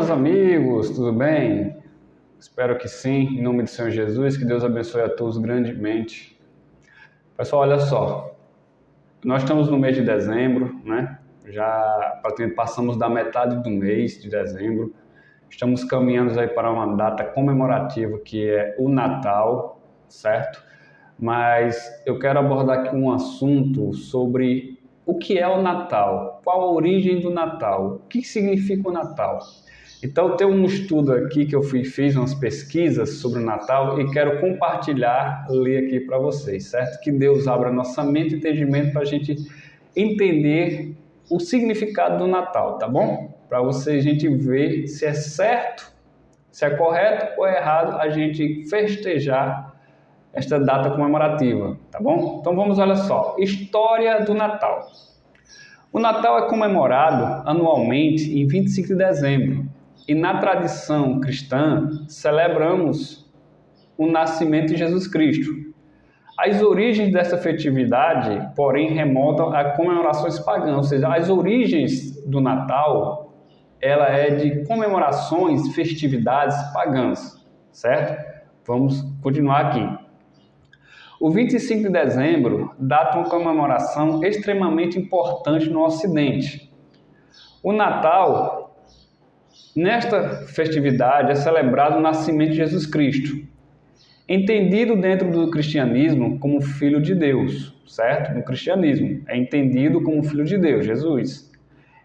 meus amigos, tudo bem? Espero que sim, em nome do Senhor Jesus, que Deus abençoe a todos grandemente. Pessoal, olha só, nós estamos no mês de dezembro, né? Já praticamente passamos da metade do mês de dezembro. Estamos caminhando aí para uma data comemorativa que é o Natal, certo? Mas eu quero abordar aqui um assunto sobre o que é o Natal, qual a origem do Natal, o que significa o Natal. Então, tem um estudo aqui que eu fiz umas pesquisas sobre o Natal e quero compartilhar, ler aqui para vocês, certo? Que Deus abra nossa mente e entendimento para a gente entender o significado do Natal, tá bom? Para a gente ver se é certo, se é correto ou é errado a gente festejar esta data comemorativa, tá bom? Então vamos, olha só, história do Natal. O Natal é comemorado anualmente em 25 de dezembro e na tradição cristã celebramos o nascimento de Jesus Cristo. As origens dessa festividade, porém, remontam a comemorações pagãs, ou seja, as origens do Natal, ela é de comemorações, festividades pagãs, certo? Vamos continuar aqui. O 25 de dezembro data uma comemoração extremamente importante no Ocidente. O Natal, nesta festividade, é celebrado o nascimento de Jesus Cristo, entendido dentro do cristianismo como Filho de Deus, certo? No cristianismo, é entendido como Filho de Deus, Jesus.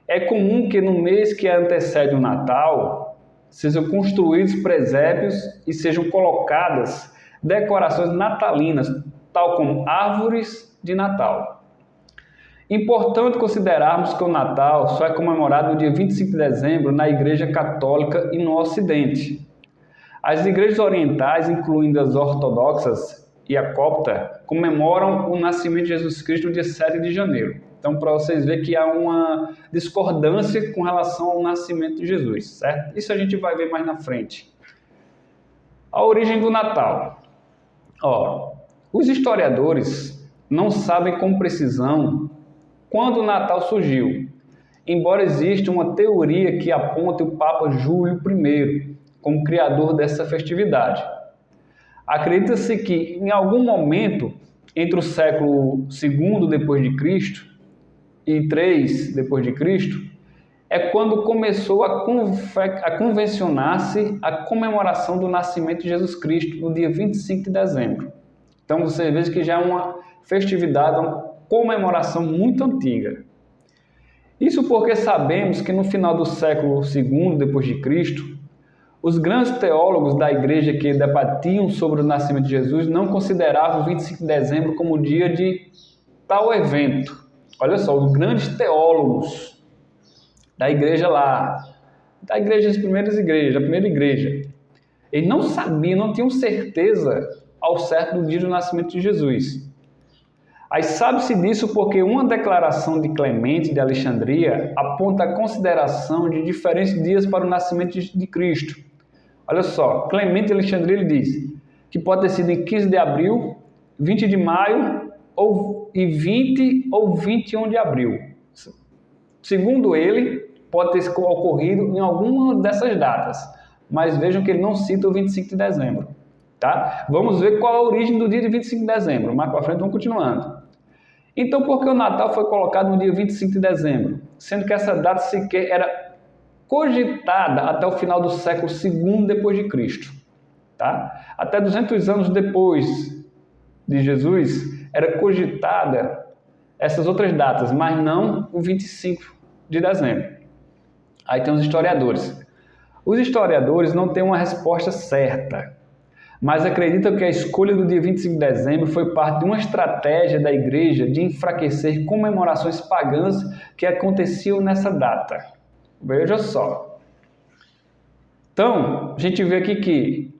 É comum que no mês que antecede o Natal, sejam construídos presépios e sejam colocadas decorações natalinas, tal como árvores de Natal. Importante considerarmos que o Natal só é comemorado no dia 25 de dezembro na Igreja Católica e no Ocidente. As igrejas orientais, incluindo as ortodoxas e a copta, comemoram o nascimento de Jesus Cristo no dia 7 de janeiro. Então, para vocês verem que há uma discordância com relação ao nascimento de Jesus, certo? Isso a gente vai ver mais na frente. A origem do Natal. Os historiadores não sabem com precisão quando o Natal surgiu, embora exista uma teoria que aponte o Papa Júlio I como criador dessa festividade. Acredita-se que em algum momento entre o século II depois de Cristo e III depois de Cristo é quando começou a convencionar-se a comemoração do nascimento de Jesus Cristo no dia 25 de dezembro. Então você vê que já é uma festividade, uma comemoração muito antiga. Isso porque sabemos que no final do século II depois de Cristo, os grandes teólogos da igreja que debatiam sobre o nascimento de Jesus não consideravam o 25 de dezembro como dia de tal evento. Olha só, os grandes teólogos da igreja lá, da igreja das primeiras igrejas, da primeira igreja, eles não sabiam, não tinham certeza ao certo do dia do nascimento de Jesus. Aí sabe-se disso porque uma declaração de Clemente de Alexandria aponta a consideração de diferentes dias para o nascimento de Cristo. Olha só, Clemente de Alexandria ele diz que pode ter sido em 15 de abril, 20 de maio, e 20 ou 21 de abril. Segundo ele, pode ter ocorrido em alguma dessas datas, mas vejam que ele não cita o 25 de dezembro. Tá? Vamos ver qual é a origem do dia de 25 de dezembro. Mais para frente vamos continuando. Então, por que o Natal foi colocado no dia 25 de dezembro? Sendo que essa data sequer era cogitada até o final do século II depois de Cristo. Tá? Até 200 anos depois de Jesus, era cogitada essas outras datas, mas não o 25 de dezembro. Aí tem os historiadores. Os historiadores não têm uma resposta certa, mas acreditam que a escolha do dia 25 de dezembro foi parte de uma estratégia da igreja de enfraquecer comemorações pagãs que aconteciam nessa data. Veja só. Então, a gente vê aqui que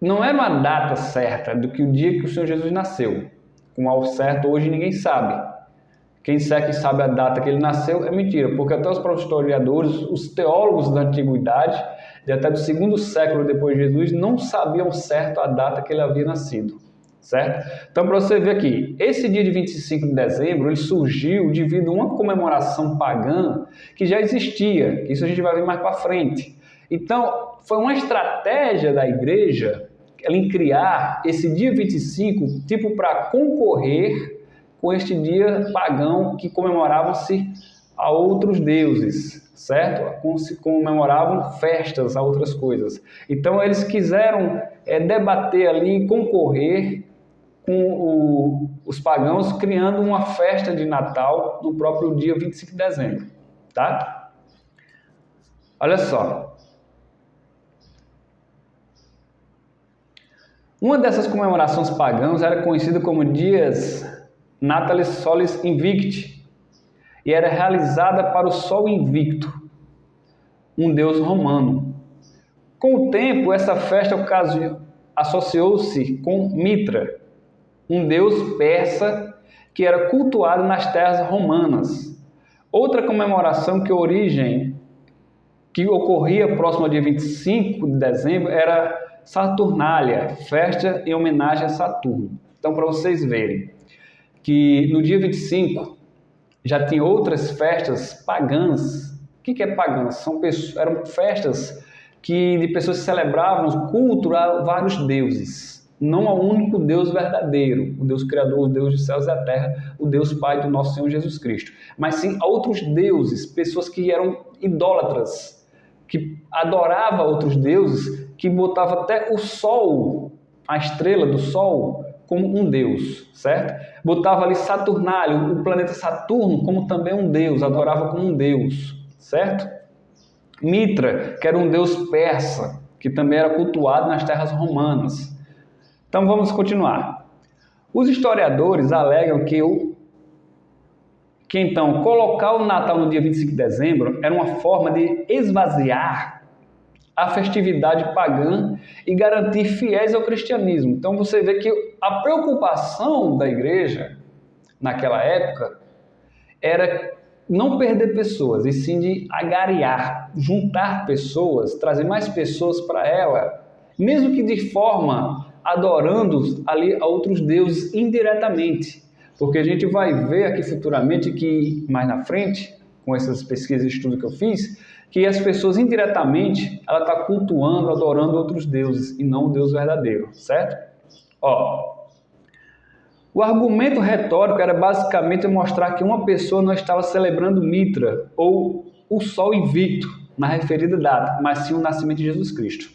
não era uma data certa do que o dia que o Senhor Jesus nasceu. Com ao certo, hoje ninguém sabe. Quem disser que sabe a data que ele nasceu é mentira, porque até os próprios historiadores, os teólogos da antiguidade, de até do segundo século depois de Jesus, não sabiam certo a data que ele havia nascido. certo? Então, para você ver aqui, esse dia de 25 de dezembro, ele surgiu devido a uma comemoração pagã que já existia, isso a gente vai ver mais para frente. Então, foi uma estratégia da igreja ela em criar esse dia 25, tipo para concorrer com este dia pagão que comemoravam-se a outros deuses, certo? Se comemoravam festas a outras coisas. Então eles quiseram debater ali, concorrer com os pagãos, criando uma festa de Natal no próprio dia 25 de dezembro, tá? Olha só. Uma dessas comemorações pagãs era conhecida como Dies Natalis Solis Invicti e era realizada para o Sol Invicto, um deus romano. Com o tempo, essa festa associou-se com Mitra, um deus persa que era cultuado nas terras romanas. Outra comemoração que ocorria próximo ao dia 25 de dezembro era Saturnália, festa em homenagem a Saturno. Então, para vocês verem que no dia 25 já tinha outras festas pagãs. O que é pagãs? Eram festas de pessoas que celebravam o culto a vários deuses, não ao único Deus verdadeiro, o Deus Criador, o Deus dos céus e da terra, o Deus Pai do nosso Senhor Jesus Cristo, mas sim a outros deuses, pessoas que eram idólatras, que adoravam outros deuses, que botavam até o sol, a estrela do sol, como um deus, certo? Botava ali Saturnália, o planeta Saturno, como também um deus, adorava como um deus, certo? Mitra, que era um deus persa, que também era cultuado nas terras romanas. Então vamos continuar. Os historiadores alegam que então colocar o Natal no dia 25 de dezembro era uma forma de esvaziar a festividade pagã e garantir fiéis ao cristianismo. Então você vê que a preocupação da igreja naquela época era não perder pessoas, e sim de agariar, juntar pessoas, trazer mais pessoas para ela, mesmo que de forma adorando ali a outros deuses indiretamente. Porque a gente vai ver aqui futuramente que, mais na frente, com essas pesquisas e estudos que eu fiz, que as pessoas indiretamente, ela está cultuando, adorando outros deuses e não o Deus verdadeiro, certo? O argumento retórico era basicamente mostrar que uma pessoa não estava celebrando Mitra ou o Sol Invicto na referida data, mas sim o nascimento de Jesus Cristo.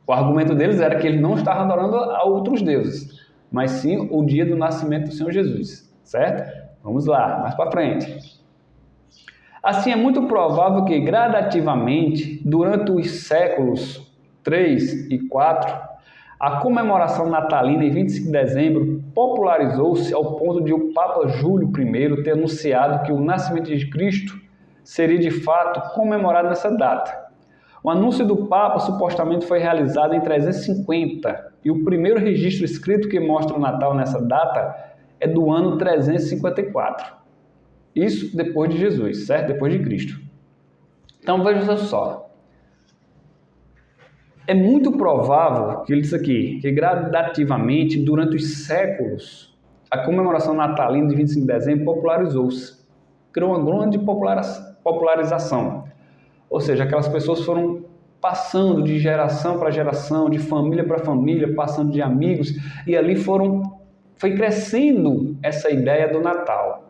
O argumento deles era que eles não estavam adorando a outros deuses, mas sim o dia do nascimento do Senhor Jesus, certo? Vamos lá, mais para frente. Assim, é muito provável que, gradativamente, durante os séculos 3 e 4, a comemoração natalina em 25 de dezembro popularizou-se ao ponto de o Papa Júlio I ter anunciado que o nascimento de Cristo seria de fato comemorado nessa data. O anúncio do Papa supostamente foi realizado em 350 e o primeiro registro escrito que mostra o Natal nessa data é do ano 354. Isso depois de Jesus, certo? Depois de Cristo. Então veja só. É muito provável que ele disse aqui, que gradativamente, durante os séculos, a comemoração natalina de 25 de dezembro popularizou-se. Criou uma grande popularização. Ou seja, aquelas pessoas foram passando de geração para geração, de família para família, passando de amigos, e ali foi crescendo essa ideia do Natal.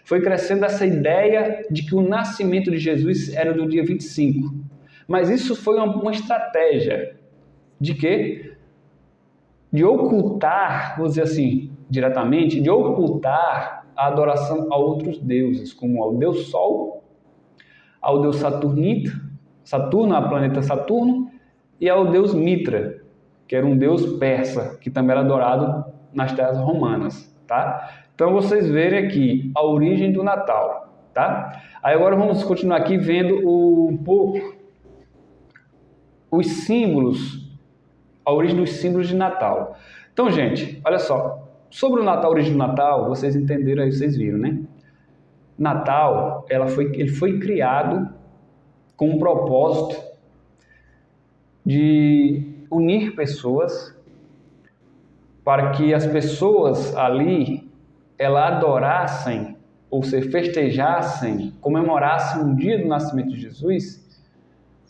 Foi crescendo essa ideia de que o nascimento de Jesus era no dia 25. Mas isso foi uma estratégia de quê? De ocultar, vou dizer assim, diretamente, de ocultar a adoração a outros deuses, como ao Deus Sol, ao Deus Saturno, ao planeta Saturno, e ao Deus Mitra, que era um deus persa, que também era adorado nas terras romanas, tá? Então vocês verem aqui a origem do Natal, tá? Aí agora vamos continuar aqui vendo um pouco os símbolos, a origem dos símbolos de Natal. Então, gente, olha só, sobre o Natal, a origem do Natal, vocês entenderam aí, vocês viram, né? Natal, ele foi criado com o propósito de unir pessoas para que as pessoas ali, elas adorassem, ou seja, festejassem, comemorassem o dia do nascimento de Jesus,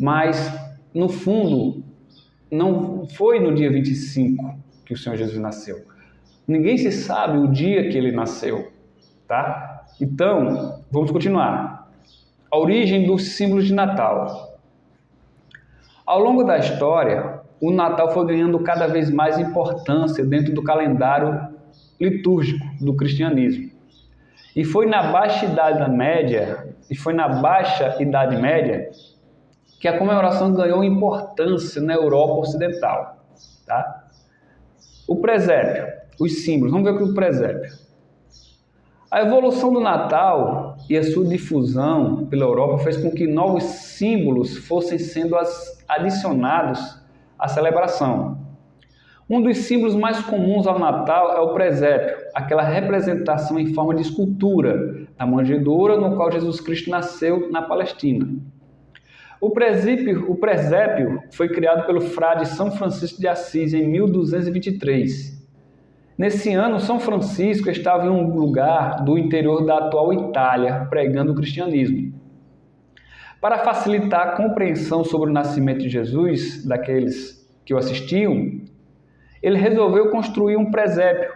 mas, no fundo, não foi no dia 25 que o Senhor Jesus nasceu. Ninguém se sabe o dia que ele nasceu, tá? Então, vamos continuar. A origem dos símbolos de Natal. Ao longo da história, o Natal foi ganhando cada vez mais importância dentro do calendário litúrgico do cristianismo. E foi na Baixa Idade Média que a comemoração ganhou importância na Europa Ocidental, tá? O presépio, os símbolos, vamos ver o que é o presépio. A evolução do Natal e a sua difusão pela Europa fez com que novos símbolos fossem sendo adicionados à celebração. Um dos símbolos mais comuns ao Natal é o presépio, aquela representação em forma de escultura da manjedoura no qual Jesus Cristo nasceu na Palestina. O presépio foi criado pelo frade São Francisco de Assis em 1223. Nesse ano, São Francisco estava em um lugar do interior da atual Itália, pregando o cristianismo. Para facilitar a compreensão sobre o nascimento de Jesus, daqueles que o assistiam, ele resolveu construir um presépio.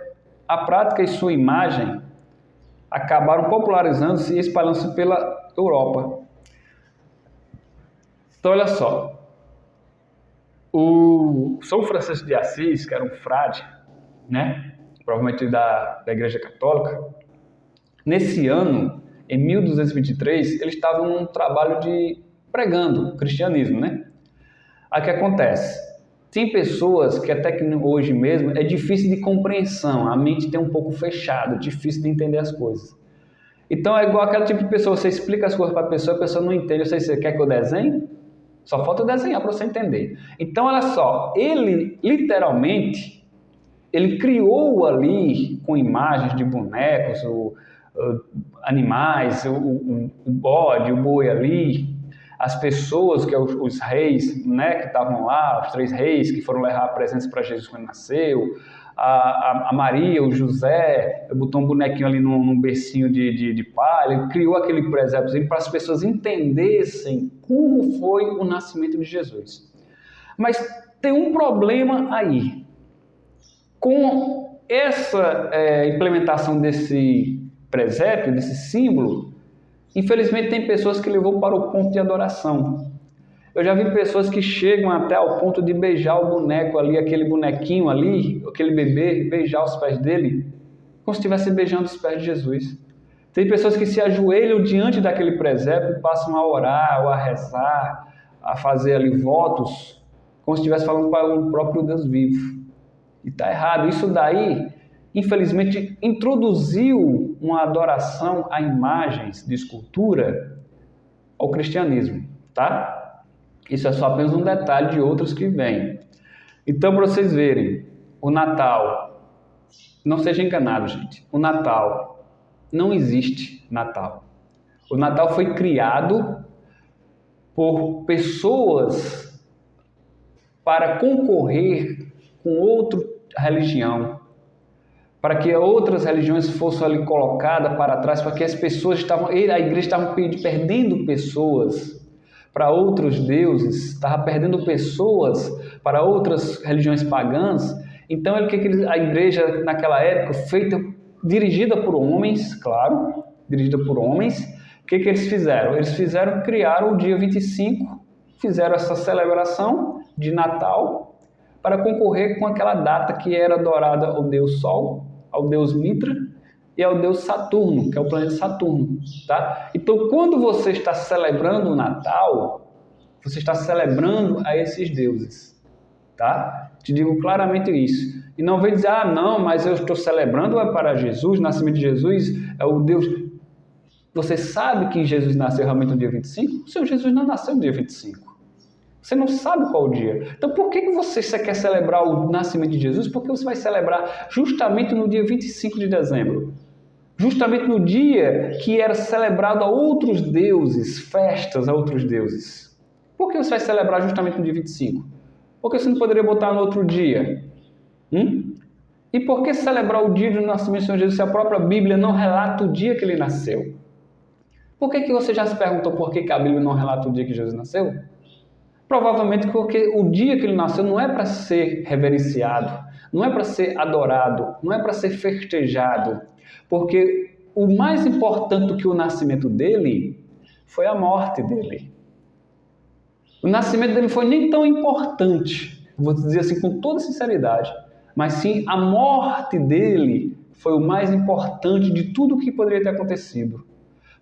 A prática e sua imagem acabaram popularizando-se e espalhando-se pela Europa. Então, olha só, o São Francisco de Assis, que era um frade, né, provavelmente da Igreja Católica, nesse ano, em 1223, ele estava num trabalho de pregando o cristianismo, né? Aí o que acontece? Tem pessoas que até que hoje mesmo é difícil de compreensão, a mente tem um pouco fechada, difícil de entender as coisas. Então é igual aquele tipo de pessoa, você explica as coisas para a pessoa não entende, você quer que eu desenhe? Só falta desenhar para você entender. Então, olha só, ele literalmente, ele criou ali com imagens de bonecos, animais, o bode, o boi ali, as pessoas, que os reis, né, que estavam lá, os 3 reis que foram levar presentes para Jesus quando nasceu, a Maria, o José, botou um bonequinho ali num bercinho de palha, ele criou aquele presépio para as pessoas entendessem como foi o nascimento de Jesus. Mas tem um problema aí. Com essa implementação desse presépio, desse símbolo, infelizmente tem pessoas que levou para o ponto de adoração. Eu já vi pessoas que chegam até ao ponto de beijar o boneco ali, aquele bonequinho ali, aquele bebê, beijar os pés dele, como se estivesse beijando os pés de Jesus. Tem pessoas que se ajoelham diante daquele presépio e passam a orar ou a rezar, a fazer ali votos, como se estivesse falando para o próprio Deus vivo. E está errado. Isso daí, infelizmente, introduziu uma adoração a imagens de escultura ao cristianismo, tá? Isso é só apenas um detalhe de outros que vêm. Então, para vocês verem, o Natal, não seja enganado, gente, o Natal, não existe Natal. O Natal foi criado por pessoas para concorrer com outra religião, para que outras religiões fossem ali colocadas para trás, para que as pessoas a igreja estava perdendo pessoas para outros deuses, estava perdendo pessoas para outras religiões pagãs. Então, a igreja naquela época, dirigida por homens, claro, dirigida por homens, o que eles fizeram? Eles criaram o dia 25, fizeram essa celebração de Natal para concorrer com aquela data que era adorada ao Deus Sol, ao Deus Mitra e ao Deus Saturno, que é o planeta Saturno, tá? Então, quando você está celebrando o Natal, você está celebrando a esses deuses, tá? Te digo claramente isso. E não vem dizer, não, mas eu estou celebrando para Jesus, o nascimento de Jesus, é o Deus. Você sabe que Jesus nasceu realmente no dia 25? O Senhor Jesus não nasceu no dia 25. Você não sabe qual o dia. Então, por que você quer celebrar o nascimento de Jesus? Porque você vai celebrar justamente no dia 25 de dezembro. Justamente no dia que era celebrado a outros deuses, festas a outros deuses. Por que você vai celebrar justamente no dia 25? Por que você não poderia botar no outro dia? E por que celebrar o dia do nascimento do Senhor Jesus se a própria Bíblia não relata o dia que ele nasceu? Por que você já se perguntou por que a Bíblia não relata o dia que Jesus nasceu? Provavelmente porque o dia que ele nasceu não é para ser reverenciado, não é para ser adorado, não é para ser festejado, porque o mais importante do que o nascimento dele foi a morte dele. O nascimento dele foi nem tão importante, vou dizer assim com toda sinceridade, mas sim a morte dele foi o mais importante de tudo o que poderia ter acontecido.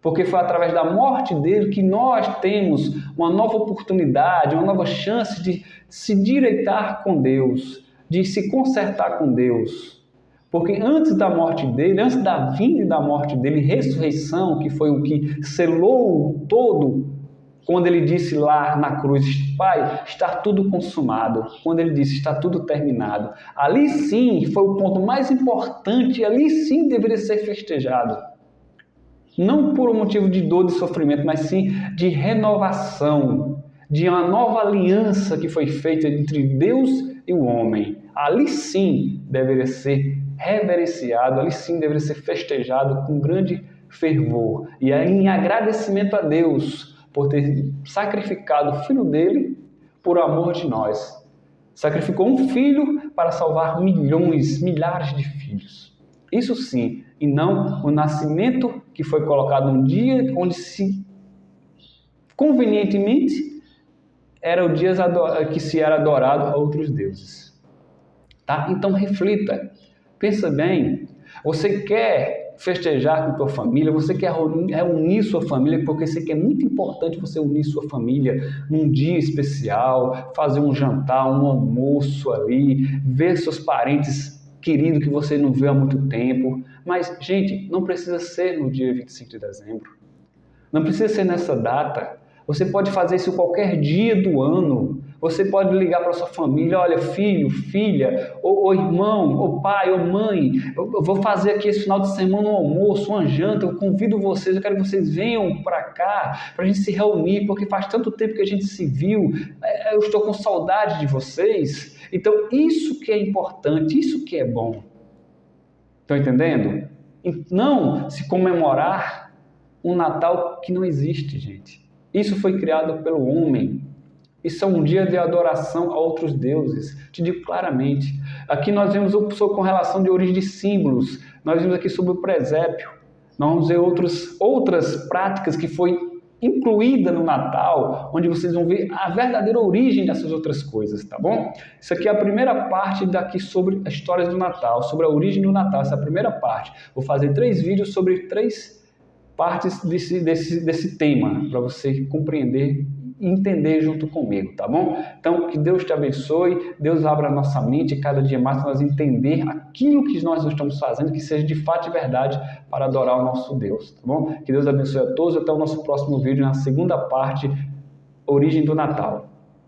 Porque foi através da morte dele que nós temos uma nova oportunidade, uma nova chance de se direitar com Deus, de se consertar com Deus. Porque antes da morte dele, antes da vinda e da morte dele, ressurreição, que foi o que selou o todo, quando ele disse lá na cruz, Pai, está tudo consumado. Quando ele disse, está tudo terminado. Ali sim foi o ponto mais importante, ali sim deveria ser festejado. Não por um motivo de dor e sofrimento, mas sim de renovação, de uma nova aliança que foi feita entre Deus e o homem. Ali sim deveria ser reverenciado, ali sim deveria ser festejado com grande fervor. E aí, em agradecimento a Deus por ter sacrificado o filho dele por amor de nós. Sacrificou um filho para salvar milhões, milhares de filhos. Isso sim, e não o nascimento que foi colocado um dia onde se convenientemente era o dia que se era adorado a outros deuses. Tá? Então reflita, pensa bem, você quer festejar com tua família, você quer unir sua família, porque sei que é muito importante você unir sua família num dia especial, fazer um jantar, um almoço ali, ver seus parentes querido que você não vê há muito tempo. Mas, gente, não precisa ser no dia 25 de dezembro. Não precisa ser nessa data. Você pode fazer isso qualquer dia do ano. Você pode ligar para sua família, olha, filho, filha, ou irmão, ou pai, ou mãe, eu vou fazer aqui esse final de semana um almoço, uma janta, eu convido vocês, eu quero que vocês venham para cá, para a gente se reunir, porque faz tanto tempo que a gente se viu, eu estou com saudade de vocês. Então, isso que é importante, isso que é bom. Estão entendendo? Não se comemorar um Natal que não existe, gente. Isso foi criado pelo homem. Isso é um dia de adoração a outros deuses. Te digo claramente. Aqui nós vemos com relação de origem de símbolos. Nós vimos aqui sobre o presépio. Nós vamos ver outras práticas que foi incluída no Natal, onde vocês vão ver a verdadeira origem dessas outras coisas, tá bom? Isso aqui é a primeira parte daqui sobre as histórias do Natal, sobre a origem do Natal, essa é a primeira parte. Vou fazer 3 vídeos sobre 3 partes desse tema, para você compreender e entender junto comigo, tá bom? Então, que Deus te abençoe, Deus abra a nossa mente cada dia mais para nós entender aquilo que nós estamos fazendo, que seja de fato e verdade para adorar o nosso Deus, tá bom? Que Deus abençoe a todos, até o nosso próximo vídeo na segunda parte, Origem do Natal.